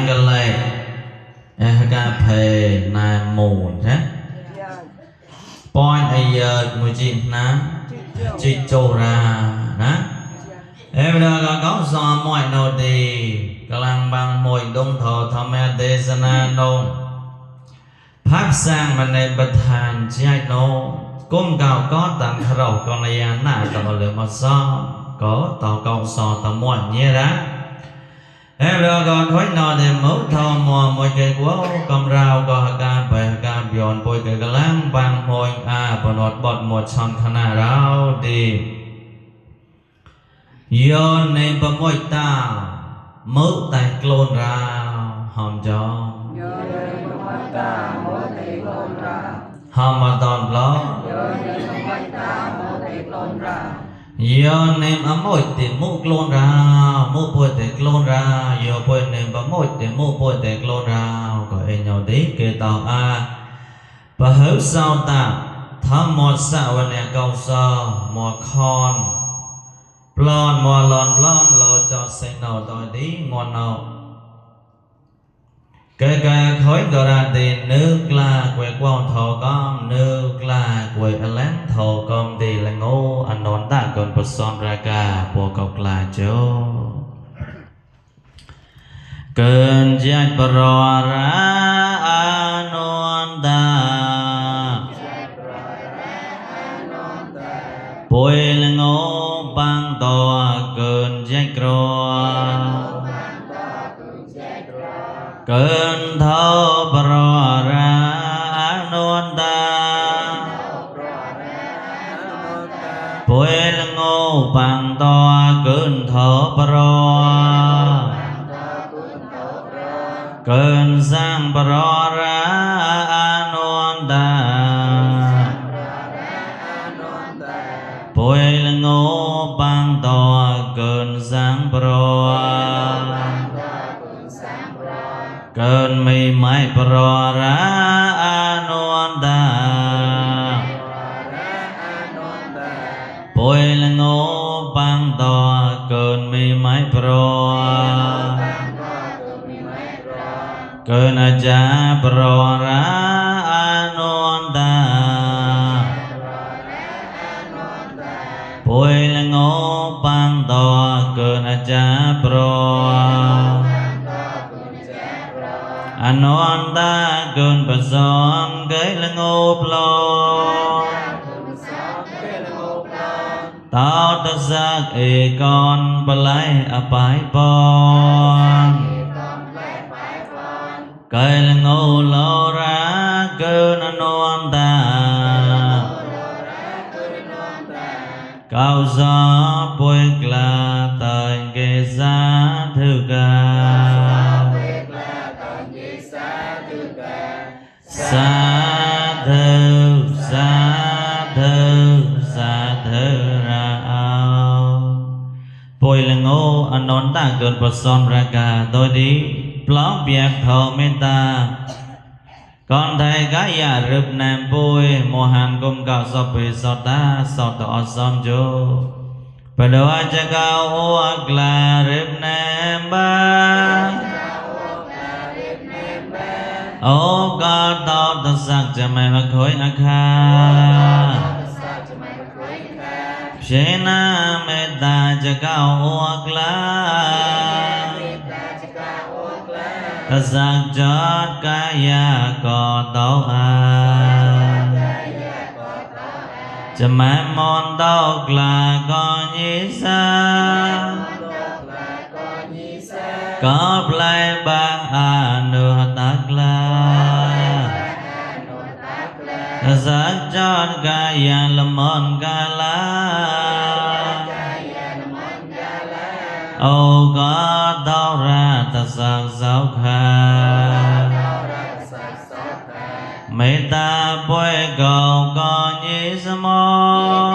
cái lệ cái phê nam mùn thế point ai giờ người chị nám chị trâu ra đó em đã có so mọi nô tỳ các lăng bằng môi đông thọ thọ mẹ tê sana nông pháp sang mà nên bật hàn chạy nô cung cao có tặng khẩu con này nã tao lửa mà so có tao câu so tao muộn nhé đó em đã có khói nọ để mẫu thọ mùa môi cây quá cầm rau có ca bè ca bion bôi cây cái lăng bằng môi bọt nọt bọt một chọn khana rau đi yon nên bấm môi ta mẫu tay clone rau hòm cho hòm mà toàn lo yon nên bấm môi để mũ clone rau mũ bôi để clone rau yo bôi nên bấm môi để mũ bôi để clone rau có ai nhau đấy kê tao và hữu sao ta thăm một sao và nè cầu so một con plon mò lon plon lo cho xây nào đòi đi ngon nào cái khói gọi ra tiền nước là quẹt quang thọ con nước là quẹt láng thọ con thì là ngô anh non ta còn bớt son ra cả bộ cọc là chỗ cơn giặc bờ ra non ta bồi là ngô băng to cơn giặc cơn thâu bờ ra non ta bồi là ngô băng to cơn thâu bờ cơn sang bờ ra non ta bồi là ngô băng to cơn sang bờ cơn mây mây bờ ra non ta bồi là ngô băng to cơn mây mây bờ cơn aja bờ ra non ta bồi là ngô băng to cơn aja bờ non ta cơn bờ son cái là ngô plo tao ta giác con bờ lại bài bon cái là ngô lo ra cơn non ta cao gió bôi là tại ghê giá thư ca sa thư ra ao bôi là ngô anh non ta cơn bật son ra cả tôi đi plong biếc thọ mê ta con thầy cái ya rụp nam bôi mô hàn công cao so bì so ta so tỏ xóm chô bà đồ á cha cao hoác là rụp nam ba ô có tao ta sắc cha mày mà khối á kha chế na mê ta cha cao hoác là ta sắc chót ca ya có tao cha mẹ môn tao là con nhi sa có play ba nửa tắc la ta sắc chót ca ya là môn ca la ô có tao ra ta sắc giáo kha mê ta bôi cầu con nhi sa mô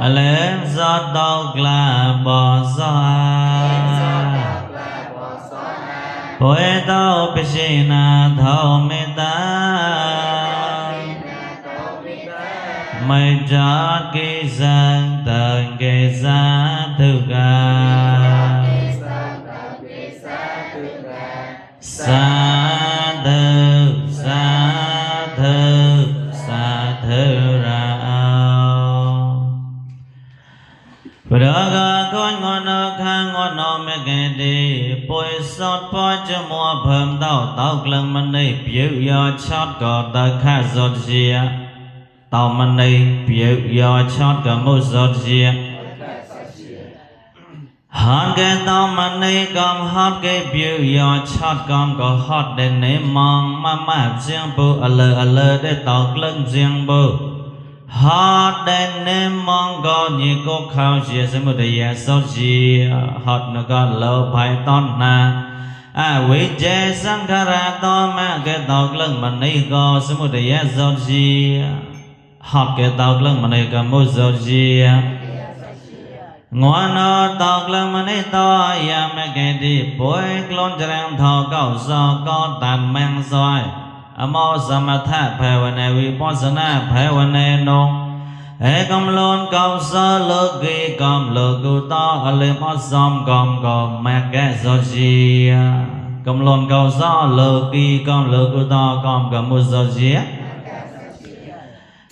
lên gió tao là bò gió bôi tao bê xì na thâu mê ta mây chót kỳ sang tầng kê giá thư ca Sadhu Sadhu Sadhu Rao Braga con ngon khang ngon mẹ kẻ đi bồi sót bồi cho mua phơm tao lần mình đi biểu do chót có ta khá giọt dìa tao mình đi biểu do chót có một giọt dìa hot cái tao mình đi cầm hot cái biểu do chót cầm có hot để nấy mong mà riêng bù lơ để tao lần riêng bù hot để nấy mong có như có khao chia sẻ một đời sâu dìa hot nó có lâu phải ton na quý chế sang khara to mà cái tao lần mình đi có sẻ một đời sâu dìa hot cái tao lần mình đi có một sâu dìa ngoan nó tao lần mình đi to ya mẹ cái đi bối lon trang thọ cầu do có tàn mang soi amo samatha bhavane vipassana bhavane no Ekam lon kam sa logi kam logu ta alima sam kam kam mekhe sochia Kam lon kam sa logi kam logu ta kam kam sochia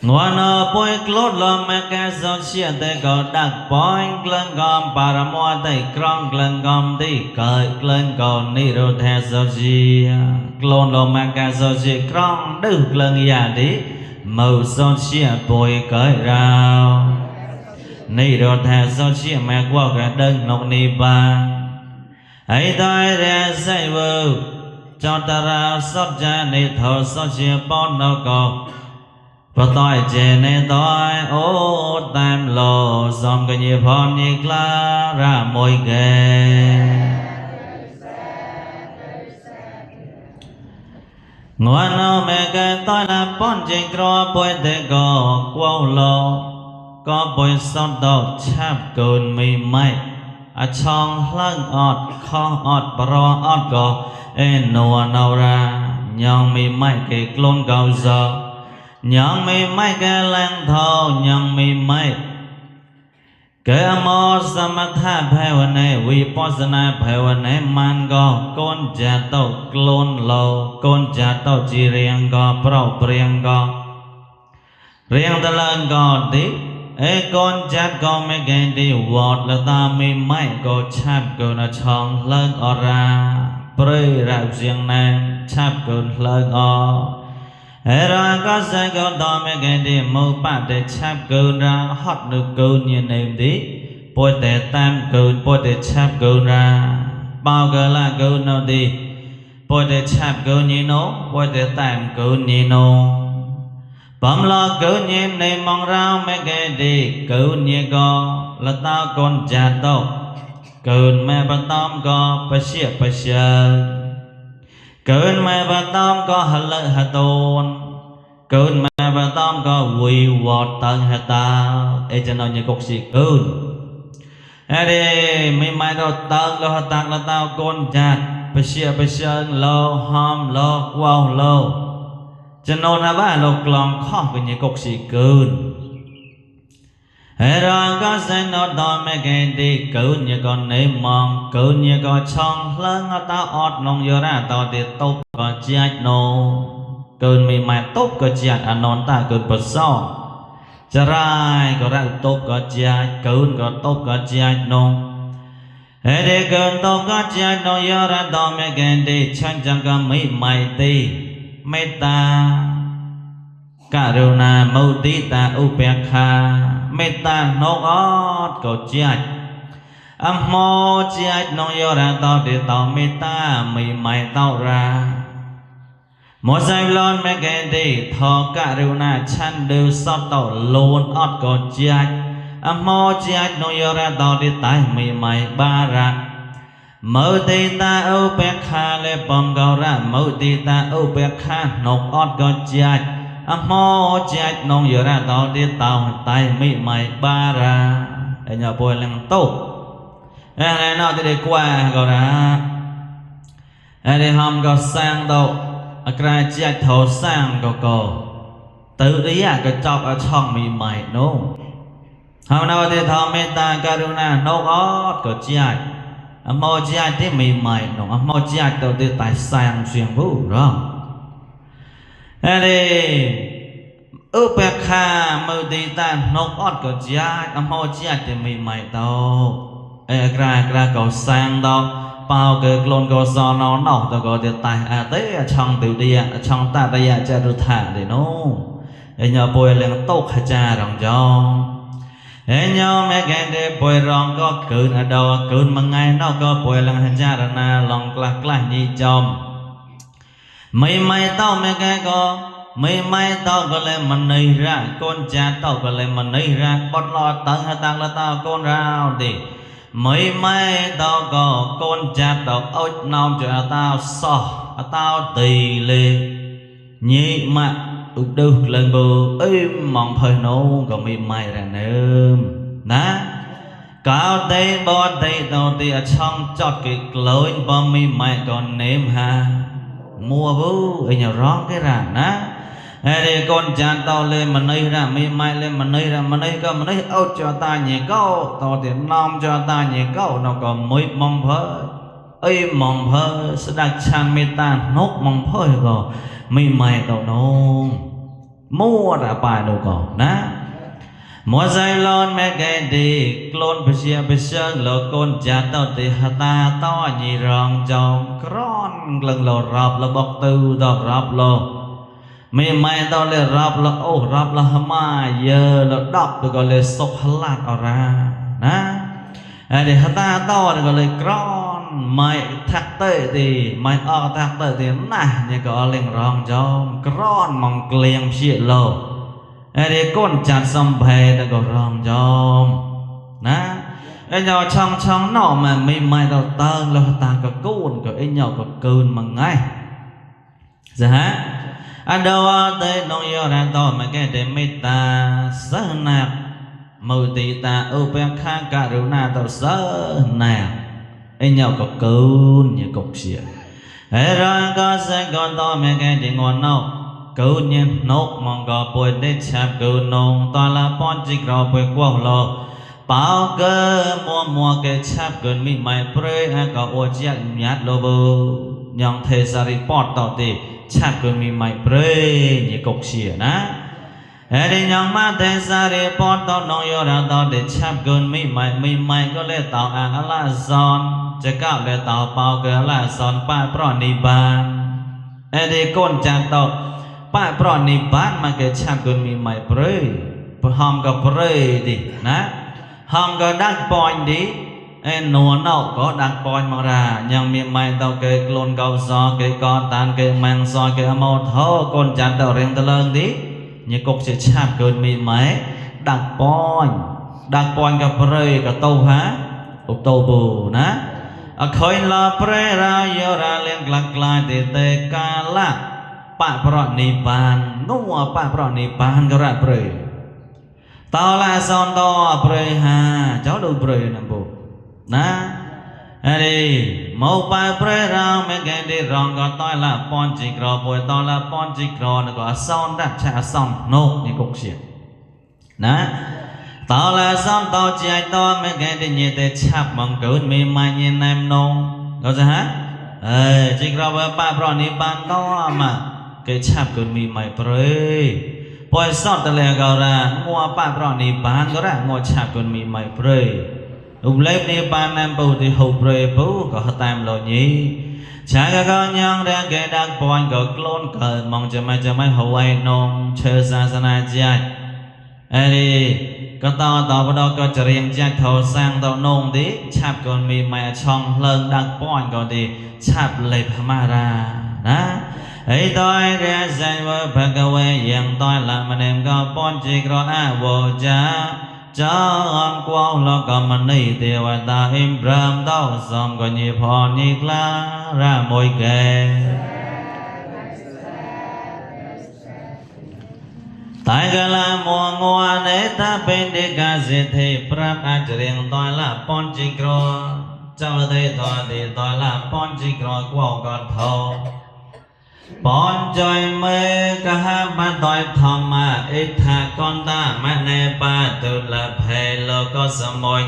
Ngoana poi klot la mekhe sochia te ko dak poi klang kam paramo te krong klang kam ti kai klang kam nirodha sochia Klon la mekhe sochia krong du klang ya ti màu son chia bồi cởi rào này rồi thà son chia mẹ qua cả đơn ngọc ni ba hãy tay ra say vơ cho ta ra sót cha này thở son chia bon nó còn và tôi chè này tôi ô tam lò xong cái nhiều phong như la ra môi ghê ngoan nó mẹ cái tôi là bọn chị có bôi thế có quao lô có bôi sót đầu chắp cồn mì mây chong lăng ọt khó ọt bro ọt có nô nâu ra nhong mì mây cái clone cầu giờ nhong mì mây cái lăng thâu nhong mì mây cái amo samatha bhavane vipassana bhavane man go con cha tao clone lo con cha tao chỉ riêng go pro riêng go riêng ta lên go tí con cha go mấy cái đi vọt là ta mi mai go chap go na chong lên ora pre ra riêng nam chap go lên o ra có sai có đo mấy cái đi mâu bát để chắp cơn ra hót được cơn như này tí bôi để tam cơn bôi để chắp cơn ra bao giờ là cơn nào đi bôi để chắp cơn như nó bôi để tam cơn như nó bấm lo cơn như này mong rau mấy cái đi cơn như có là tao con cha tao cơn mẹ bà tóm có bà xia cơn mẹ bà tóm có hà lợi hà tôn cơn mẹ bà tóm có quỳ vọt tận hà tao cho nó như cục xì cơn đi mình mai đâu tận lo hà tạc là tao con chặt bà xia lo hòm lo quao lo cho nó là bà lo lòng khó của như cục xì cơn rồi có sẽ nó đo mấy cái đi cứu như con nấy mong cứu như con chong lớn ở tao ọt nông vô ra tao thì tốt có chết nô cơn mì mày tốt có chết à non ta cơn bật so chả rai có ra tốt có chết cứu có tốt có chết nô để cơn tốt có chết nô vô ra đo mấy cái đi chẳng chẳng có mấy mày ti mấy ta Karuna Mudita Upekha Metta nô ót có chết mô chết nông vô ra tao để tao metta mì mày tao ra một giây lon mấy cái đi thọ Karuna chăn đều sắp tao luôn ót có chết mô chết nông vô ra tao để tay mì mày ba ra Mudita Upekha le bom gao ra Mudita Upekha nô ót có chết mô chết nông vô ra tao đi tao tay mì mày ba ra để nhờ bồi lăng tốt này nó đi qua gọi là đi hòm có sang đâu cái chết thầu sang có tự đi cái chọc ở trong mì mày nô hôm nào thì thọ mê ta karuna nô ót có chết mò chia thế mày nó mò chia tao để tài sang xuyên vũ đó đây ở bậc kha mơ đi ta nóc ót có chia mò chia thế mày tao ra cầu sang đó bao cái lon cầu gió nó nọ tao có để tài tới trong từ đi trong ta đây cha được thả để nó nhờ bồi lên tốc khai cha rằng cho nhớ mấy cái để bồi rong có cơn ở đâu cơn mà ngày nó có bồi lên khai cha rằng na lòng lạc lại đi chom mấy tao mấy cái có mấy tao có lên mình nây ra con cha tao có lên mình nây ra con lo tận hay tăng là tao con rau đi mấy tao có con cha tao ôi nào cho tao so tao tì lê nhị mà được lần bù ấy mong phơi nấu có mày ra nơm ná cao tây bò tây tao tì ở trong chót cái lối bò mày còn nếm ha mua bú ở nhà rong cái ra ná đây con cha tao lên mà nơi ra mày lên mà nơi ra mà nơi có mà nơi âu cho ta nhẹ câu tao thì nom cho ta nhẹ câu nó còn mới mong phơi ấy mong phơi sẽ đặt chan mê ta nốt mong phơi rồi mày tao nông mua đã bài đâu còn ná mua dây lon mẹ cái đi clone bê sơn lo con cha tao thì ta tao nhị rong trong cron lần lo rập lo bọc tư đọc rập lo mày tao le rập lo ô rập lo hama giờ lo đọc được gọi là sốc lạt ở ra ná để ta tao được gọi là cron mày thắc tới thì mày ở thắc tới thì nè như có lên rong trong cron mong klieng xịt lo để con chặt xong về được có rong trong ná anh nhỏ trong nọ mà mày tao tơ lo ta có côn có anh nhỏ có cơn mà ngay giờ hả anh đâu tới nông yêu ra to mà cái để mê ta sơ nạp mưu tì ta ưu bèo khá cả rượu na tao sơ nạp anh nhau có cơn như cục xìa hãy rồi có sẽ con to mà cái để ngon nâu cứu nhiên nốt mong có bùi để chạp cứu nông toàn là bọn chích rồi bùi quẩu lô bao cơ mua cái chạp cứu mì mày bơi ai có ô chiếc nhát lô bù nhong thế ra đi bọt tao tì chặt con mi mày bơi như cục xìa ná, để nhong má thế ra đi bọt tao nong yo ra tao để chặt con mi mày có lẽ tao ăn là giòn, chỉ cao lẽ tao bao cái là giòn ba pro ni ban, để con chặt tao ba pro ni ban mà cái chặt con mi mày bơi, hom có bơi đi ná, hom có đăng point đi. Nô nậu có đặc point mà ra nhưng miệng mày tao cái clone cầu gió cái con tan cái mang gió cái màu thô con chặt tao riêng tao lớn đi như cục sẽ chạm cơn miệng máy đặc point gặp rơi cả tàu há ục tàu bù ná khơi là pre ra yo ra liên lạc lại để tê ca la pa pro ni ban nua pa pro ni ban cái ra pre tao là son to pre ha cháu đâu pre nằm bù ná đi một bài pre ra mấy cái đi rong có tôi là pon chỉ cỏ bồi tôi là pon chỉ cỏ nó có son đặt trả son nô như cục xiết ná tao là son tao chỉ ai to mấy cái đi như thế chắp mong cứu mi mai như em nông có gì hả chỉ cỏ bồi ba pro ni ban to mà cái chắp cứu mi mai pre bồi son tao lại gọi ra mua ba pro ni ban có ra mua chắp cứu mi mai pre lấy đi ban em bù thì hụt rồi bù có tam lo nhỉ chả có con nhang ra cái đặc point có clone cờ mong cho mày hậu ai nông chơi ra sana chạy đi có tao bắt đầu có riêng chạy thầu sang tao nông tí chạp còn mì mày trong lần đặc point còn thì chạp lệp mà ra đó ấy tôi ra dành với bác quê yang tôi làm mà em có point chỉ có vô cha cha on quang lo cầm mình đi tiêu ta im ram đau xong có nhịp hò nhịp la ra môi kề tại cái là mùa ngoa để ta bên đi cả gì thì prap anh riêng tôi là pon chỉ cro cháu thấy tôi thì tôi là pon chỉ cro của con thâu bọn chơi mê cả hai ba tôi thầm mà ít thà con ta mà nè ba từ là phê lo có sợ môi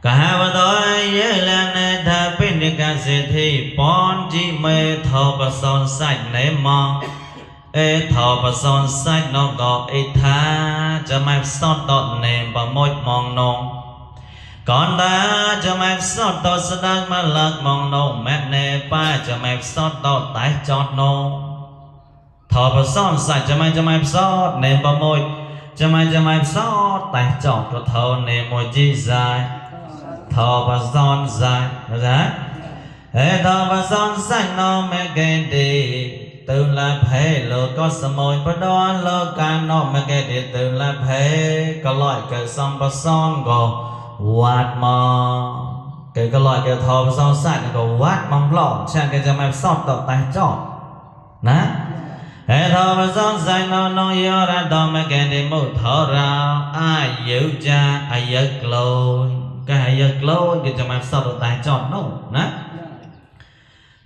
Kaha Vadoi Yelane Tha Pindika Siddhi Ponji Me Tho Pason Sạch Nế Mong Ê Tho Pason Sạch Nó Gọ Ê Tha Cho Mạch Sot Đọt Nềm Bà Môi Mong Nông Còn ta cho mẹ sót đọt Sơ Đăng Mà Lạc Mong Nông Mẹ Nê Pa Cho mẹ sót đọt Tái Chọt Nông Thọ Pason Sạch Cho mẹ sót Nềm Bà Môi Cho mẹ sót Tái Chọt Cho Thọ Nềm Môi Chi Dài Thọ Pason Sạch Được ra Ê Thọ Pason Sạch Nó Mẹ Kê Đi Từ là phê lô có sơ môi Bà Đó lô ca nó Mẹ Kê Đi Từ là phê Có loại Kê Xong Pason Gồ Wat Mong Cái loại Kê Thọ Pason Sạch Nó Gồ Wat Mong Lọ Chẳng Kê Cho mẹ sót Đọt Tái Chọt Ná Ê Thọ Pason Sạch Nó Nó Yo Ra Đọ Mẹ Kê Đi Mù Thọ Rào Ai Yêu Cha Ai Giấc Lôi Cái ai giấc lôi Kê Cho mẹ sót Đọt Tái Chọt Nó Ná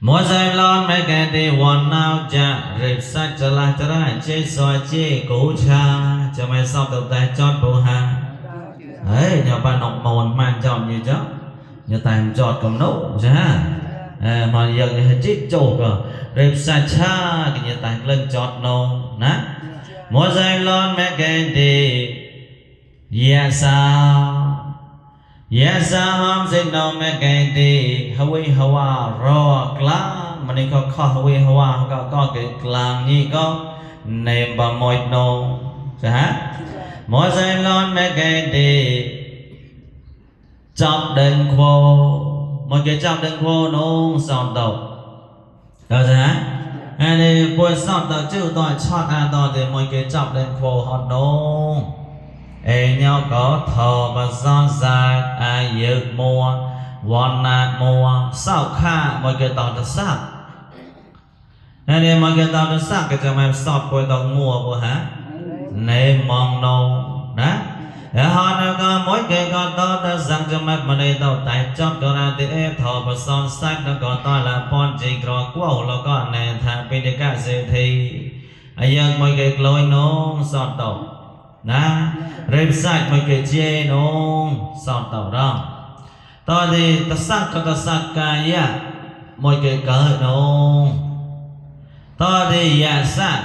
Mỗi giây lon mấy cái đi hoàn nào cha rịp sách cho lại cho ra chế xoay chế cũ cha cho mày sau đầu tay chót bộ hà ấy nhờ bà nọc mồn mang chọn như chứ nhờ tay chọt cầm nấu chứ ha mà giờ thì chít chổ cơ rịp sách cha cái nhờ tay lên chọt nô ná mỗi giây lon mấy cái đi yeah sao Yes, I'm saying no make a day. Hawaii Hawa raw clang. Maniko call Hawaii Hawa got cái clang ni go name by moit no. Sah. More say Lord make a day. Chop den quo. Một cái chop den quo no sound đầu. Đó sah. Anh đi buổi sound đầu chịu đòi chót à đòi thì một cái chop den quo hot no. Ê nhau có thọ và son dài ai dược mua Vòn nạc mua Sao khá mọi người tỏ thật sắc Nên đi mọi người tỏ thật sắc Cái cho mẹ sọt bồi tỏ mua bộ hả Nê mong nô Đó Để họ nào có mỗi cái con tỏ thật sắc Cho mẹ mà đây tỏ tay chót Có ra thì ế thọ và son sách Nó có tỏ là bọn chị có quẩu Nó có nè thả bên đi cả dư thi Ai dược mọi người lôi nô sọt tỏ Ná rịp sạch mấy cái chê nông sọt tàu đó Tôi thì ta sắc cho ta sắc ca ya Mỗi cái cỡ nông Tôi thì ya sắc